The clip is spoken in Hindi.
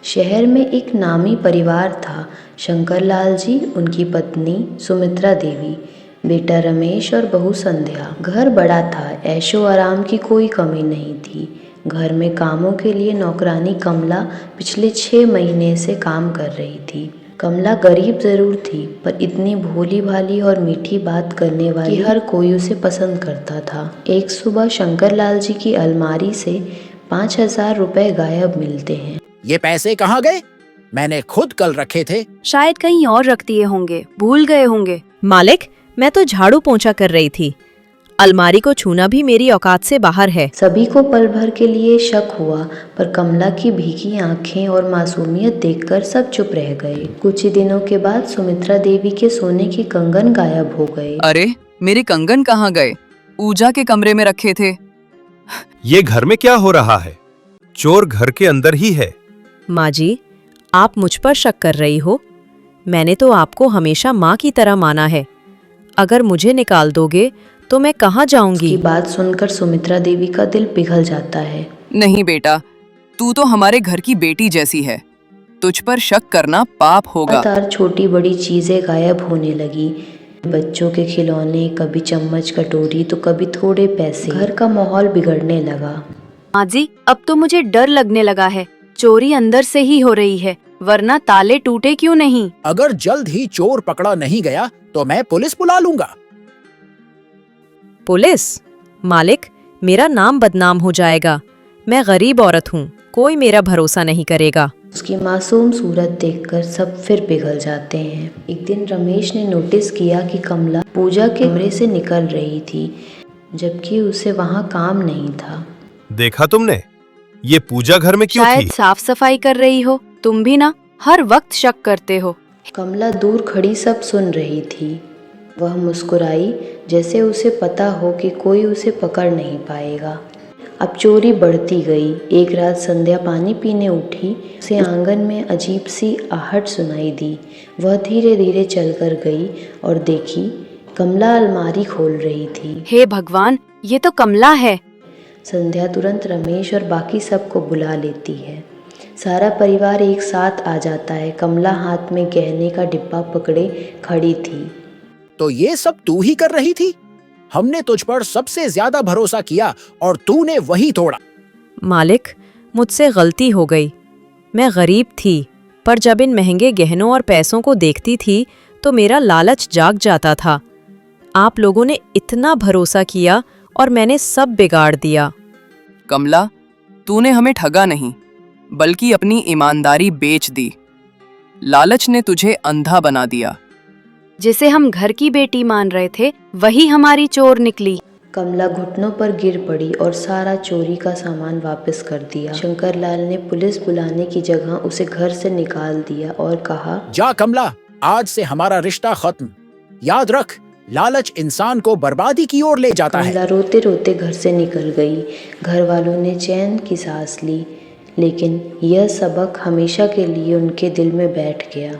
शहर में एक नामी परिवार था। शंकरलाल जी, उनकी पत्नी सुमित्रा देवी, बेटा रमेश और बहू संध्या। घर बड़ा था, ऐशो आराम की कोई कमी नहीं थी। घर में कामों के लिए नौकरानी कमला पिछले 6 महीने से काम कर रही थी। कमला गरीब ज़रूर थी, पर इतनी भोली भाली और मीठी बात करने वाली कि हर कोई उसे पसंद करता था। एक सुबह शंकरलाल जी की अलमारी से 5,000 रुपए गायब मिलते हैं। ये पैसे कहाँ गए? मैंने खुद कल रखे थे। शायद कहीं और रख दिए होंगे, भूल गए होंगे। मालिक, मैं तो झाड़ू पोंछा कर रही थी। अलमारी को छूना भी मेरी औकात से बाहर है। सभी को पल भर के लिए शक हुआ, पर कमला की भीगी आंखें और मासूमियत देखकर सब चुप रह गए। कुछ ही दिनों के बाद सुमित्रा देवी के सोने के कंगन गायब हो गए। अरे, मेरे कंगन कहाँ गए? ऊजा के कमरे में रखे थे। ये घर में क्या हो रहा है? चोर घर के अंदर ही है। माँ जी, आप मुझ पर शक कर रही हो? मैंने तो आपको हमेशा माँ की तरह माना है। अगर मुझे निकाल दोगे तो मैं कहाँ जाऊंगी? की बात सुनकर सुमित्रा देवी का दिल पिघल जाता है। नहीं बेटा, तू तो हमारे घर की बेटी जैसी है। तुझ पर शक करना पाप होगा। लगातार छोटी बड़ी चीजें गायब होने लगी। बच्चों के खिलौने, कभी चम्मच कटोरी तो कभी थोड़े पैसे। घर का माहौल बिगड़ने लगा। माँ जी, अब तो मुझे डर लगने लगा है। चोरी अंदर से ही हो रही है, वरना ताले टूटे क्यों नहीं? अगर जल्द ही चोर पकड़ा नहीं गया तो मैं पुलिस बुला लूंगा। पुलिस? मालिक, मेरा नाम बदनाम हो जाएगा। मैं गरीब औरत हूँ, कोई मेरा भरोसा नहीं करेगा। उसकी मासूम सूरत देखकर सब फिर पिघल जाते हैं। एक दिन रमेश ने नोटिस किया कि कमला पूजा के कमरे से निकल रही थी, जबकि उसे वहाँ काम नहीं था। देखा तुमने? ये पूजा घर में क्यों शायद थी? साफ सफाई कर रही हो। तुम भी ना हर वक्त शक करते हो। कमला दूर खड़ी सब सुन रही थी। वह मुस्कुराई, जैसे उसे पता हो कि कोई उसे पकड़ नहीं पाएगा। अब चोरी बढ़ती गई। एक रात संध्या पानी पीने उठी। उसे आंगन में अजीब सी आहट सुनाई दी। वह धीरे धीरे चलकर गई और देखी कमला अलमारी खोल रही थी। हे भगवान, ये तो कमला है। संध्या तुरंत रमेश और बाकी सबको बुला लेती है। सारा परिवार एक साथ आ जाता है। कमला हाथ में गहने का डिब्बा पकड़े खड़ी थी। तो ये सब तू ही कर रही थी? हमने तुझ पर सबसे ज्यादा भरोसा किया और तूने वही तोड़ा। मालिक, मुझसे गलती हो गई। मैं गरीब थी, पर जब इन महंगे गहनों और पैसों को देखती थी तो मेरा लालच जाग जाता था। आप लोगों ने इतना भरोसा किया और मैंने सब बिगाड़ दिया। कमला, तूने हमें ठगा नहीं, बल्कि अपनी ईमानदारी बेच दी। लालच ने तुझे अंधा बना दिया। जिसे हम घर की बेटी मान रहे थे, वही हमारी चोर निकली। कमला घुटनों पर गिर पड़ी और सारा चोरी का सामान वापस कर दिया। शंकरलाल ने पुलिस बुलाने की जगह उसे घर से निकाल दिया और कहा, जा कमला, आज से हमारा रिश्ता खत्म। याद रख, लालच इंसान को बर्बादी की ओर ले जाता है। कमला रोते रोते घर से निकल गई। घर वालों ने चैन की सांस ली, लेकिन यह सबक हमेशा के लिए उनके दिल में बैठ गया।